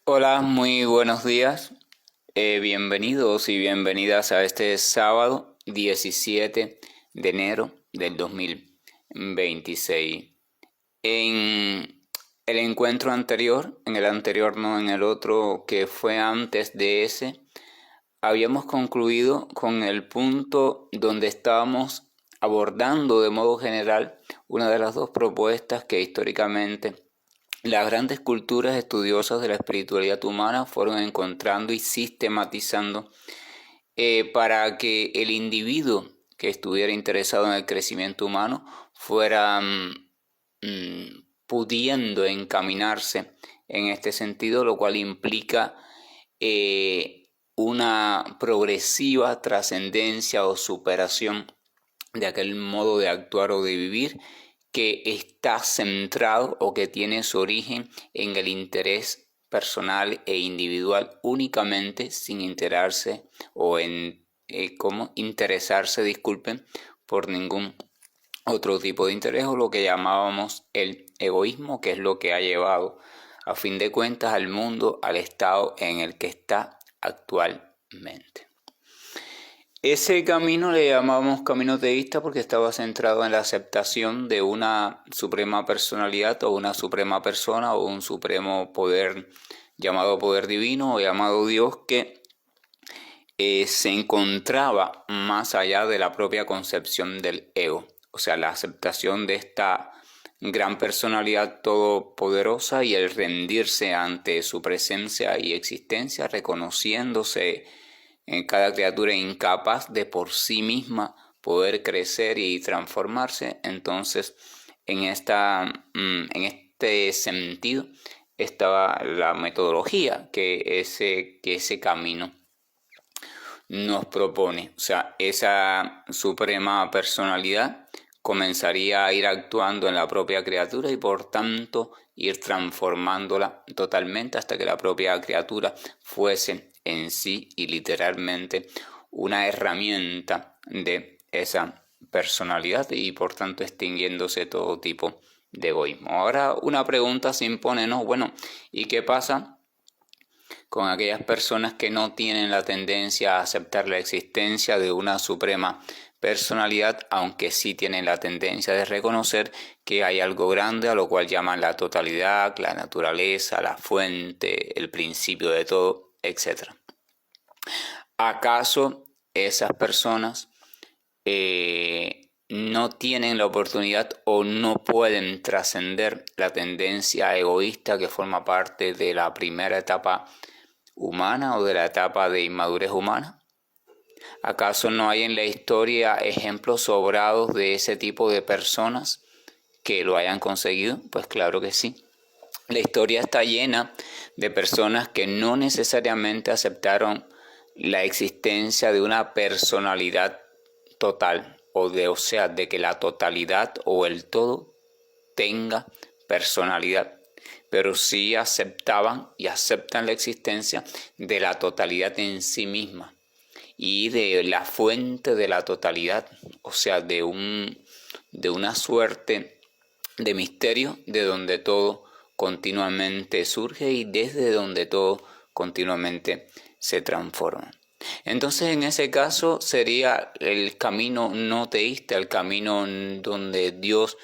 Hola, muy buenos días. Bienvenidos y bienvenidas a este sábado 17 de enero del 2026. En el encuentro anterior, en el anterior no, en el otro que fue antes de ese, habíamos concluido con el punto donde estábamos abordando de modo general una de las dos propuestas que históricamente las grandes culturas estudiosas de la espiritualidad humana fueron encontrando y sistematizando para que el individuo que estuviera interesado en el crecimiento humano fuera pudiendo encaminarse en este sentido, lo cual implica una progresiva trascendencia o superación de aquel modo de actuar o de vivir que está centrado o que tiene su origen en el interés personal e individual únicamente, sin enterarse o en cómo interesarse, disculpen, por ningún otro tipo de interés, o lo que llamábamos el egoísmo, que es lo que ha llevado a fin de cuentas al mundo al estado en el que está actualmente. Ese camino le llamamos camino teísta porque estaba centrado en la aceptación de una suprema personalidad o una suprema persona o un supremo poder llamado poder divino o llamado Dios, que se encontraba más allá de la propia concepción del ego. O sea, la aceptación de esta gran personalidad todopoderosa y el rendirse ante su presencia y existencia, reconociéndose en cada criatura incapaz de por sí misma poder crecer y transformarse. Entonces, en este sentido estaba la metodología que ese camino nos propone. O sea, esa suprema personalidad comenzaría a ir actuando en la propia criatura y por tanto ir transformándola totalmente hasta que la propia criatura fuese en sí y literalmente una herramienta de esa personalidad y por tanto extinguiéndose todo tipo de egoísmo. Ahora una pregunta se impone, ¿no? Bueno, ¿y qué pasa con aquellas personas que no tienen la tendencia a aceptar la existencia de una suprema personalidad, aunque sí tienen la tendencia de reconocer que hay algo grande a lo cual llaman la totalidad, la naturaleza, la fuente, el principio de todo, etcétera? ¿Acaso esas personas no tienen la oportunidad o no pueden trascender la tendencia egoísta que forma parte de la primera etapa humana o de la etapa de inmadurez humana? ¿Acaso no hay en la historia ejemplos sobrados de ese tipo de personas que lo hayan conseguido? Pues claro que sí. La historia está llena de personas que no necesariamente aceptaron la existencia de una personalidad total, o sea, de que la totalidad o el todo tenga personalidad, pero sí aceptaban y aceptan la existencia de la totalidad en sí misma y de la fuente de la totalidad, o sea, de una suerte de misterio de donde todo continuamente surge y desde donde todo continuamente se transforma. Entonces, en ese caso sería el camino no teísta, el camino donde Dios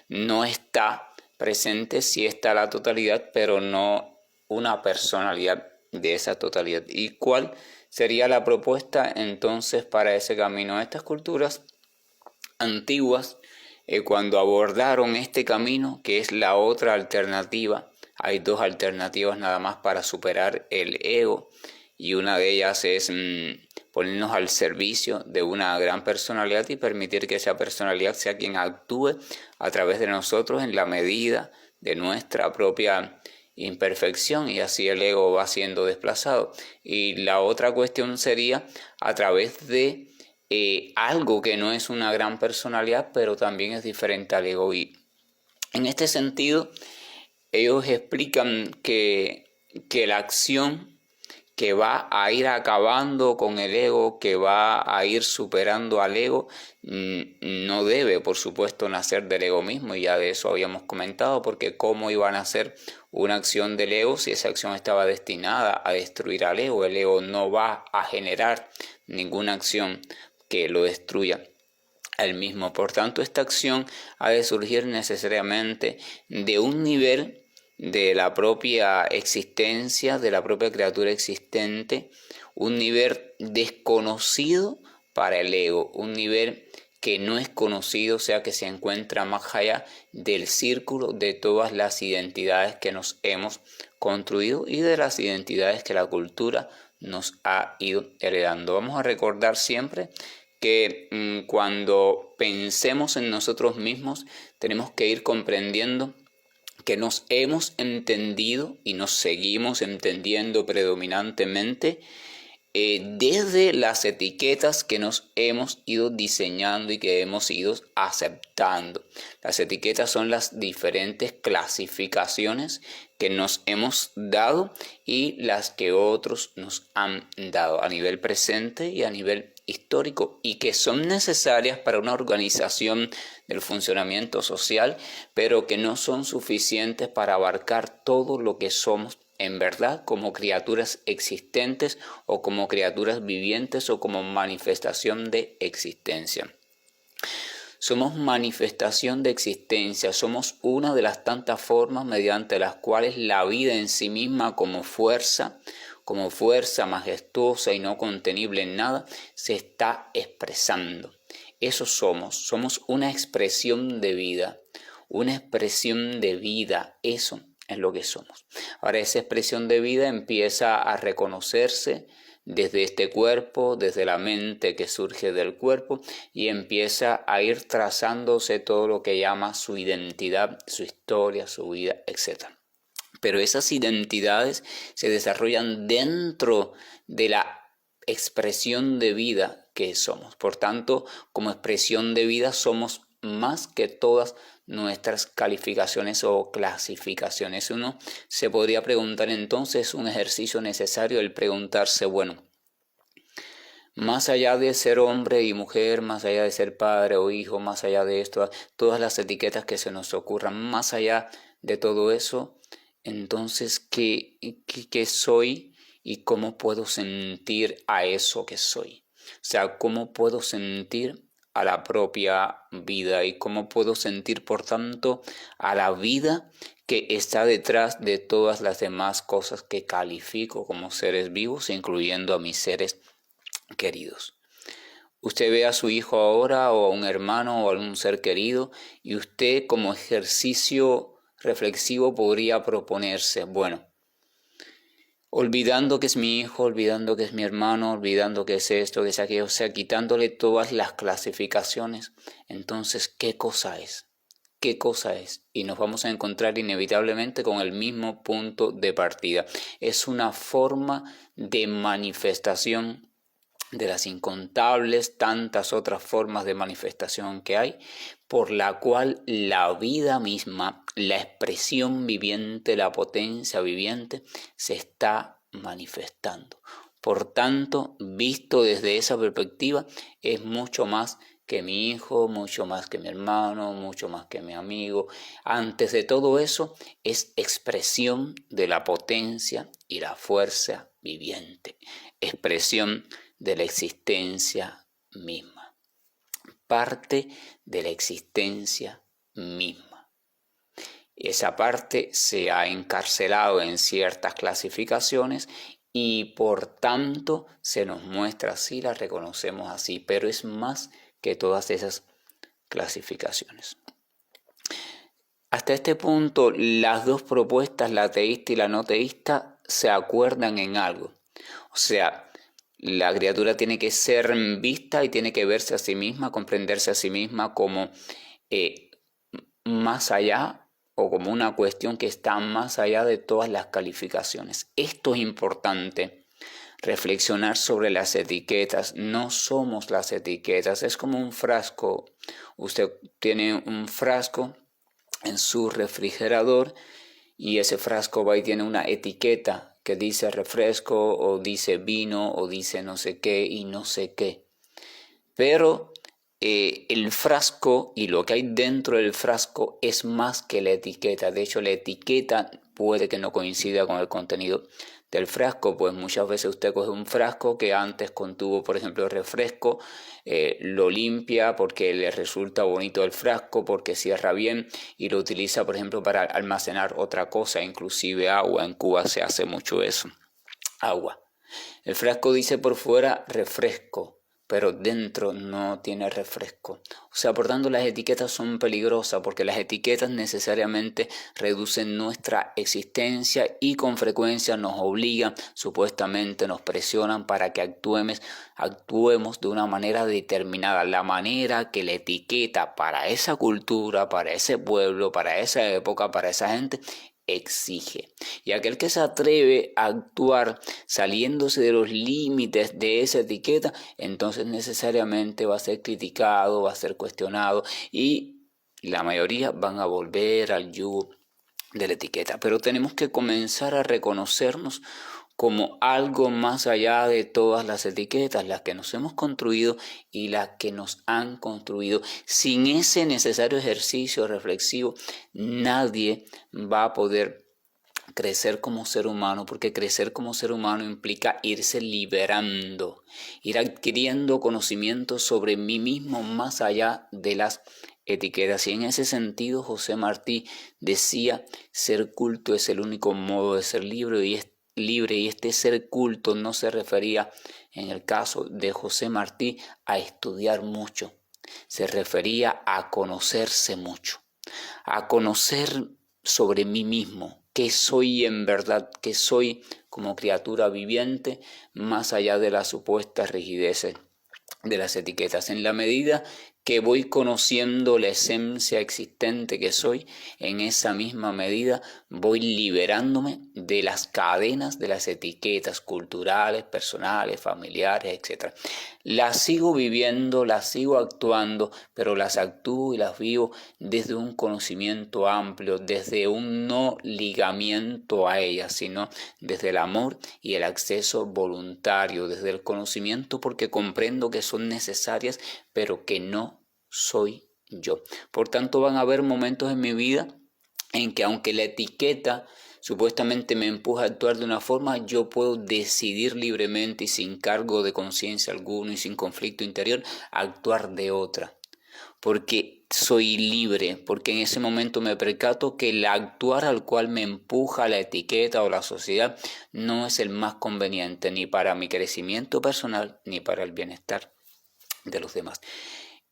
no está presente, sí está la totalidad, pero no una personalidad de esa totalidad. ¿Y cuál sería la propuesta entonces para ese camino? Estas culturas antiguas, cuando abordaron este camino, que es la otra alternativa, hay dos alternativas nada más para superar el ego, y una de ellas es ponernos al servicio de una gran personalidad y permitir que esa personalidad sea quien actúe a través de nosotros en la medida de nuestra propia imperfección, y así el ego va siendo desplazado. Y la otra cuestión sería a través de algo que no es una gran personalidad, pero también es diferente al ego. Y en este sentido, ellos explican que la acción que va a ir acabando con el ego, que va a ir superando al ego, no debe, por supuesto, nacer del ego mismo, y ya de eso habíamos comentado, porque cómo iba a nacer una acción del ego si esa acción estaba destinada a destruir al ego. El ego no va a generar ninguna acción que lo destruya al mismo. Por tanto, esta acción ha de surgir necesariamente de un nivel de la propia existencia, de la propia criatura existente, un nivel desconocido para el ego, un nivel que no es conocido, o sea que se encuentra más allá del círculo de todas las identidades que nos hemos construido y de las identidades que la cultura nos ha ido heredando. Vamos a recordar siempre que cuando pensemos en nosotros mismos tenemos que ir comprendiendo que nos hemos entendido y nos seguimos entendiendo predominantemente desde las etiquetas que nos hemos ido diseñando y que hemos ido aceptando. Las etiquetas son las diferentes clasificaciones que nos hemos dado y las que otros nos han dado a nivel presente y a nivel histórico, y que son necesarias para una organización del funcionamiento social, pero que no son suficientes para abarcar todo lo que somos en verdad como criaturas existentes o como criaturas vivientes o como manifestación de existencia. Somos manifestación de existencia, somos una de las tantas formas mediante las cuales la vida en sí misma como fuerza majestuosa y no contenible en nada, se está expresando. Eso somos una expresión de vida, eso es lo que somos. Ahora esa expresión de vida empieza a reconocerse desde este cuerpo, desde la mente que surge del cuerpo, y empieza a ir trazándose todo lo que llama su identidad, su historia, su vida, etc. Pero esas identidades se desarrollan dentro de la expresión de vida que somos. Por tanto, como expresión de vida somos más que todas nuestras calificaciones o clasificaciones. Uno se podría preguntar entonces, un ejercicio necesario, el preguntarse, bueno, más allá de ser hombre y mujer, más allá de ser padre o hijo, más allá de esto, todas las etiquetas que se nos ocurran, más allá de todo eso, entonces, ¿qué soy y cómo puedo sentir a eso que soy? O sea, ¿cómo puedo sentir a la propia vida y cómo puedo sentir, por tanto, a la vida que está detrás de todas las demás cosas que califico como seres vivos, incluyendo a mis seres queridos? Usted ve a su hijo ahora o a un hermano o a algún ser querido y usted como ejercicio reflexivo podría proponerse, bueno, olvidando que es mi hijo, olvidando que es mi hermano, olvidando que es esto, que es aquello, o sea, quitándole todas las clasificaciones, entonces, ¿qué cosa es? ¿Qué cosa es? Y nos vamos a encontrar inevitablemente con el mismo punto de partida. Es una forma de manifestación de las incontables tantas otras formas de manifestación que hay, por la cual la vida misma, la expresión viviente, la potencia viviente, se está manifestando. Por tanto, visto desde esa perspectiva, es mucho más que mi hijo, mucho más que mi hermano, mucho más que mi amigo. Antes de todo eso, es expresión de la potencia y la fuerza viviente, expresión de la existencia misma, parte de la existencia misma. Esa parte se ha encarcelado en ciertas clasificaciones y por tanto se nos muestra así, la reconocemos así, pero es más que todas esas clasificaciones. Hasta este punto, las dos propuestas, la teísta y la no teísta, se acuerdan en algo. O sea, la criatura tiene que ser vista y tiene que verse a sí misma, comprenderse a sí misma como más allá o como una cuestión que está más allá de todas las calificaciones. Esto es importante, reflexionar sobre las etiquetas. No somos las etiquetas, es como un frasco. Usted tiene un frasco en su refrigerador y ese frasco va y tiene una etiqueta que dice refresco o dice vino o dice no sé qué y no sé qué. Pero el frasco y lo que hay dentro del frasco es más que la etiqueta. De hecho, la etiqueta puede que no coincida con el contenido del frasco, pues muchas veces usted coge un frasco que antes contuvo, por ejemplo, refresco, lo limpia porque le resulta bonito el frasco, porque cierra bien y lo utiliza, por ejemplo, para almacenar otra cosa, inclusive agua. En Cuba se hace mucho eso, agua. El frasco dice por fuera refresco, pero dentro no tiene refresco. O sea, por tanto, las etiquetas son peligrosas porque las etiquetas necesariamente reducen nuestra existencia y con frecuencia nos obligan, supuestamente nos presionan para que actuemos de una manera determinada, la manera que la etiqueta para esa cultura, para ese pueblo, para esa época, para esa gente exige. Y aquel que se atreve a actuar saliéndose de los límites de esa etiqueta, entonces necesariamente va a ser criticado, va a ser cuestionado y la mayoría van a volver al yugo de la etiqueta. Pero tenemos que comenzar a reconocernos como algo más allá de todas las etiquetas, las que nos hemos construido y las que nos han construido. Sin ese necesario ejercicio reflexivo, nadie va a poder crecer como ser humano, porque crecer como ser humano implica irse liberando, ir adquiriendo conocimiento sobre mí mismo más allá de las etiquetas. Y en ese sentido, José Martí decía, ser culto es el único modo de ser libre, y este ser culto no se refería, en el caso de José Martí, a estudiar mucho, se refería a conocerse mucho, a conocer sobre mí mismo, qué soy en verdad, qué soy como criatura viviente, más allá de las supuestas rigideces de las etiquetas. En la medida que voy conociendo la esencia existente que soy, en esa misma medida voy liberándome de las cadenas de las etiquetas culturales, personales, familiares, etc. Las sigo viviendo, las sigo actuando, pero las actúo y las vivo desde un conocimiento amplio, desde un no ligamiento a ellas, sino desde el amor y el acceso voluntario, desde el conocimiento porque comprendo que son necesarias, pero que no soy yo. Por tanto, van a haber momentos en mi vida en que aunque la etiqueta supuestamente me empuja a actuar de una forma, yo puedo decidir libremente y sin cargo de conciencia alguno y sin conflicto interior, actuar de otra. Porque soy libre, porque en ese momento me percato que el actuar al cual me empuja la etiqueta o la sociedad no es el más conveniente ni para mi crecimiento personal ni para el bienestar de los demás.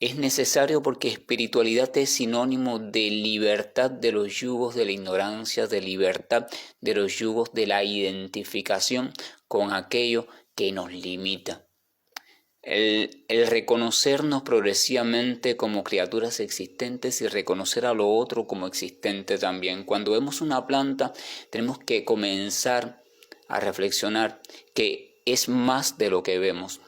Es necesario porque espiritualidad es sinónimo de libertad de los yugos de la ignorancia, de libertad de los yugos de la identificación con aquello que nos limita. El reconocernos progresivamente como criaturas existentes y reconocer a lo otro como existente también. Cuando vemos una planta, tenemos que comenzar a reflexionar que es más de lo que vemos.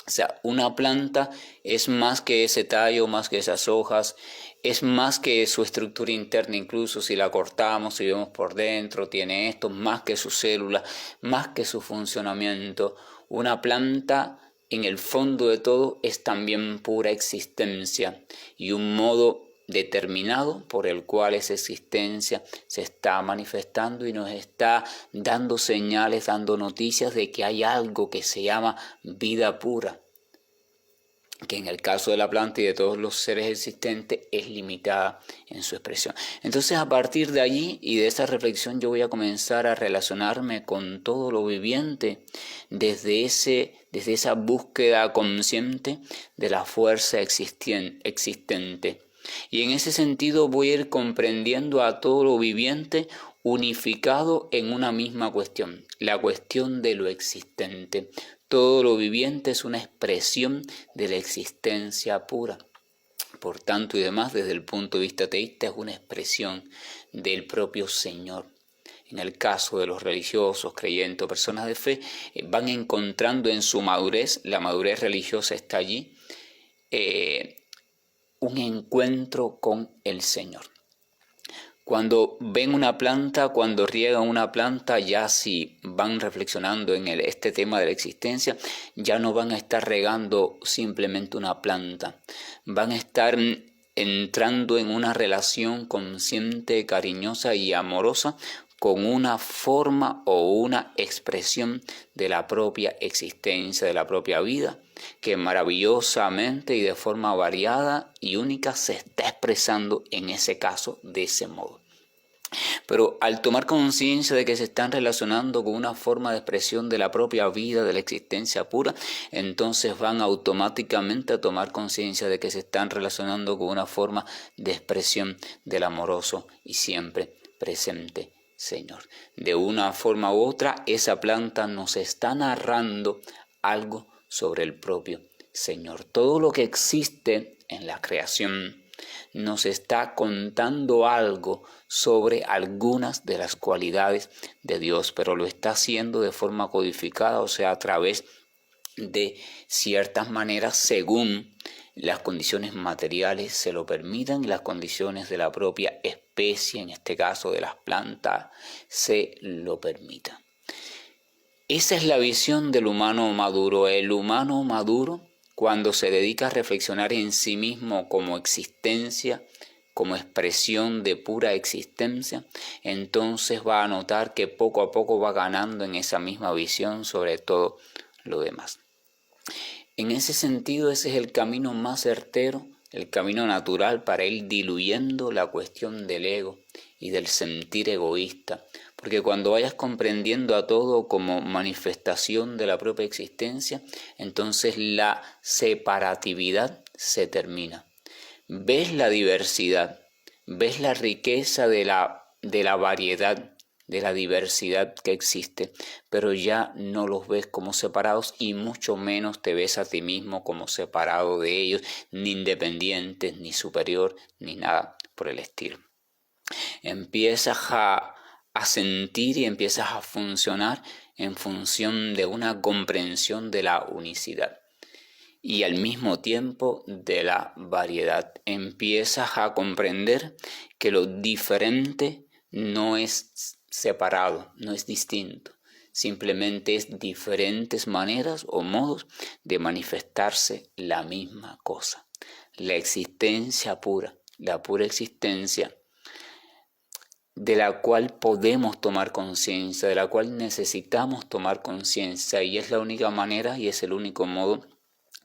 O sea, una planta es más que ese tallo, más que esas hojas, es más que su estructura interna, incluso si la cortamos y vemos por dentro, tiene esto, más que sus células, más que su funcionamiento. Una planta, en el fondo de todo, es también pura existencia y un modo determinado por el cual esa existencia se está manifestando y nos está dando señales, dando noticias de que hay algo que se llama vida pura, que en el caso de la planta y de todos los seres existentes es limitada en su expresión. Entonces, a partir de allí y de esa reflexión yo voy a comenzar a relacionarme con todo lo viviente desde esa búsqueda consciente de la fuerza existente. Y en ese sentido voy a ir comprendiendo a todo lo viviente unificado en una misma cuestión, la cuestión de lo existente. Todo lo viviente es una expresión de la existencia pura. Por tanto y demás, desde el punto de vista teísta, es una expresión del propio Señor. En el caso de los religiosos, creyentes o personas de fe, van encontrando en su madurez, la madurez religiosa está allí, un encuentro con el Señor. Cuando ven una planta, cuando riegan una planta, ya si van reflexionando en este tema de la existencia, ya no van a estar regando simplemente una planta, van a estar entrando en una relación consciente, cariñosa y amorosa con una forma o una expresión de la propia existencia, de la propia vida, que maravillosamente y de forma variada y única se está expresando en ese caso de ese modo. Pero al tomar conciencia de que se están relacionando con una forma de expresión de la propia vida, de la existencia pura, entonces van automáticamente a tomar conciencia de que se están relacionando con una forma de expresión del amoroso y siempre presente Señor. De una forma u otra, esa planta nos está narrando algo sobre el propio Señor. Todo lo que existe en la creación nos está contando algo sobre algunas de las cualidades de Dios, pero lo está haciendo de forma codificada, o sea, a través de ciertas maneras según las condiciones materiales se lo permitan y las condiciones de la propia especie, en este caso de las plantas, se lo permitan. Esa es la visión del humano maduro. El humano maduro, cuando se dedica a reflexionar en sí mismo como existencia, como expresión de pura existencia, entonces va a notar que poco a poco va ganando en esa misma visión sobre todo lo demás. En ese sentido, ese es el camino más certero, el camino natural para ir diluyendo la cuestión del ego y del sentir egoísta, porque cuando vayas comprendiendo a todo como manifestación de la propia existencia, entonces la separatividad se termina. Ves la diversidad, ves la riqueza de la variedad, de la diversidad que existe, pero ya no los ves como separados y mucho menos te ves a ti mismo como separado de ellos, ni independiente, ni superior, ni nada por el estilo. Empiezas a sentir y empiezas a funcionar en función de una comprensión de la unicidad y al mismo tiempo de la variedad. Empiezas a comprender que lo diferente no es separado, no es distinto, simplemente es diferentes maneras o modos de manifestarse la misma cosa. La existencia pura, la pura existencia de la cual podemos tomar conciencia, de la cual necesitamos tomar conciencia, y es la única manera y es el único modo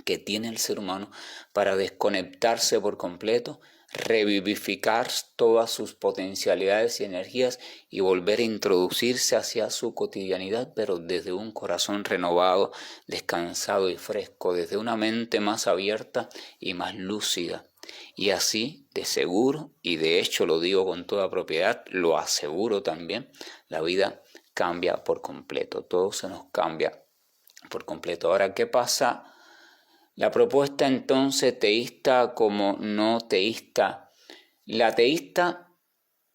que tiene el ser humano para desconectarse por completo, revivificar todas sus potencialidades y energías y volver a introducirse hacia su cotidianidad, pero desde un corazón renovado, descansado y fresco, desde una mente más abierta y más lúcida. Y así, de seguro, y de hecho lo digo con toda propiedad, lo aseguro también, la vida cambia por completo, todo se nos cambia por completo. Ahora, ¿qué pasa? La propuesta entonces teísta como no teísta. La teísta,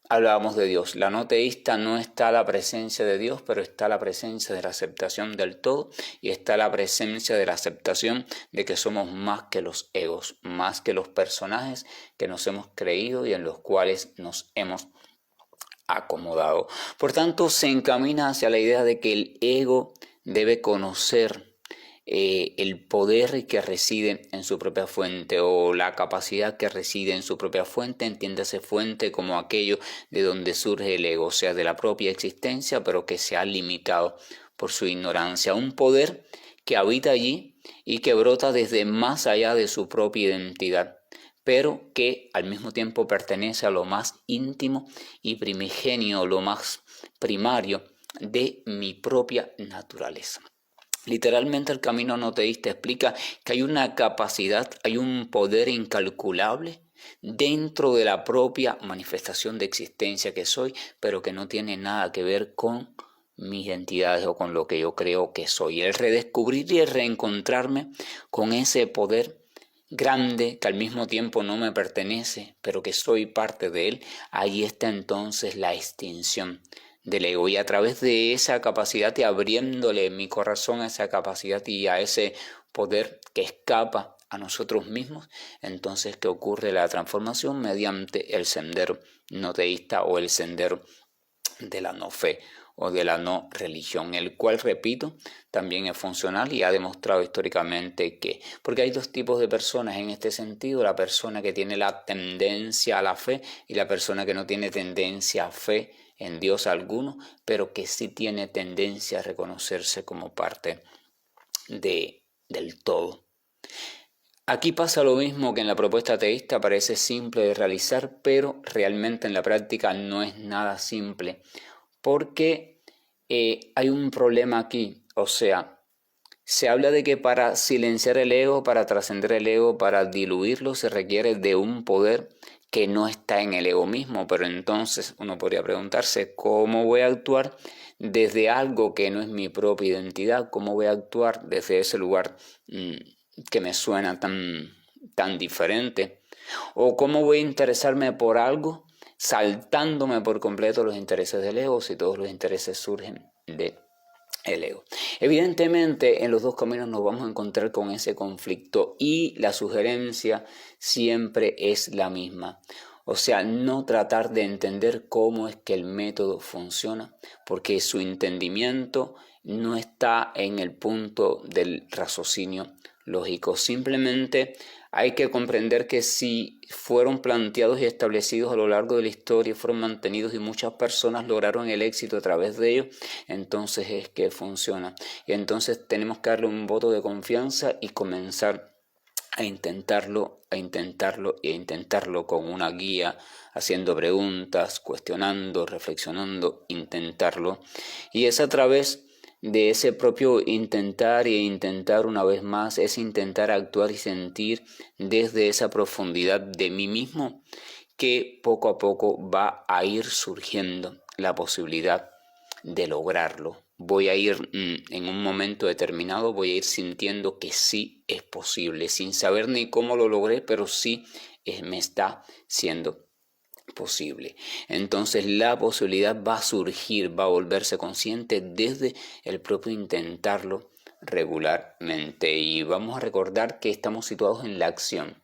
hablábamos de Dios. La no teísta no está la presencia de Dios, pero está la presencia de la aceptación del todo y está la presencia de la aceptación de que somos más que los egos, más que los personajes que nos hemos creído y en los cuales nos hemos acomodado. Por tanto, se encamina hacia la idea de que el ego debe conocer el poder que reside en su propia fuente o la capacidad que reside en su propia fuente, entiéndase fuente como aquello de donde surge el ego, o sea, de la propia existencia, pero que se ha limitado por su ignorancia, un poder que habita allí y que brota desde más allá de su propia identidad, pero que al mismo tiempo pertenece a lo más íntimo y primigenio, lo más primario de mi propia naturaleza. Literalmente el camino no teísta explica que hay una capacidad, hay un poder incalculable dentro de la propia manifestación de existencia que soy, pero que no tiene nada que ver con mis identidades o con lo que yo creo que soy. El redescubrir y el reencontrarme con ese poder grande que al mismo tiempo no me pertenece, pero que soy parte de él, ahí está entonces la extinción del ego, y a través de esa capacidad y abriéndole mi corazón a esa capacidad y a ese poder que escapa a nosotros mismos, entonces que ocurre la transformación mediante el sendero no teísta o el sendero de la no fe o de la no religión, el cual, repito, también es funcional y ha demostrado históricamente que, porque hay dos tipos de personas en este sentido, la persona que tiene la tendencia a la fe y la persona que no tiene tendencia a fe en Dios alguno, pero que sí tiene tendencia a reconocerse como parte del todo. Aquí pasa lo mismo que en la propuesta teísta, parece simple de realizar, pero realmente en la práctica no es nada simple, porque hay un problema aquí. O sea, se habla de que para silenciar el ego, para trascender el ego, para diluirlo, se requiere de un poder que no está en el ego mismo. Pero entonces uno podría preguntarse, ¿cómo voy a actuar desde algo que no es mi propia identidad? ¿Cómo voy a actuar desde ese lugar que me suena tan diferente? ¿O cómo voy a interesarme por algo saltándome por completo los intereses del ego si todos los intereses surgen del ego? Evidentemente en los dos caminos nos vamos a encontrar con ese conflicto y la sugerencia siempre es la misma. O sea, no tratar de entender cómo es que el método funciona, porque su entendimiento no está en el punto del raciocinio lógico. Simplemente hay que comprender que si fueron planteados y establecidos a lo largo de la historia, fueron mantenidos y muchas personas lograron el éxito a través de ellos, entonces es que funciona. Y entonces tenemos que darle un voto de confianza y comenzar a intentarlo con una guía, haciendo preguntas, cuestionando, reflexionando, intentarlo. Y es a través de ese propio intentar e intentar una vez más, es intentar actuar y sentir desde esa profundidad de mí mismo, que poco a poco va a ir surgiendo la posibilidad de lograrlo. Voy a ir en un momento determinado, voy a ir sintiendo que sí es posible, sin saber ni cómo lo logré, pero sí me está siendo posible. Entonces la posibilidad va a surgir, va a volverse consciente desde el propio intentarlo regularmente. Y vamos a recordar que estamos situados en la acción.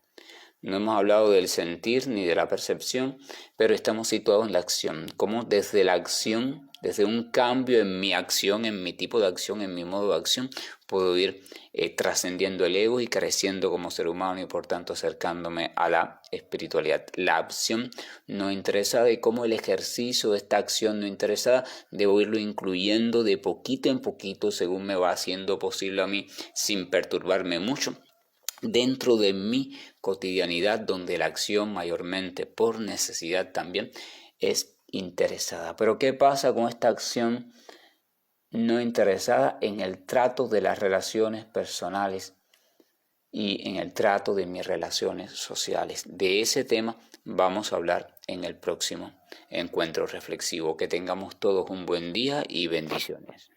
No hemos hablado del sentir ni de la percepción, pero estamos situados en la acción. Como desde la acción, desde un cambio en mi acción, en mi tipo de acción, en mi modo de acción, puedo ir trascendiendo el ego y creciendo como ser humano y por tanto acercándome a la espiritualidad. La acción no interesada y como el ejercicio de esta acción no interesada debo irlo incluyendo de poquito en poquito según me va haciendo posible a mí sin perturbarme mucho dentro de mi cotidianidad, donde la acción mayormente por necesidad también es interesada. Pero ¿qué pasa con esta acción no interesada en el trato de las relaciones personales y en el trato de mis relaciones sociales? De ese tema vamos a hablar en el próximo encuentro reflexivo. Que tengamos todos un buen día y bendiciones.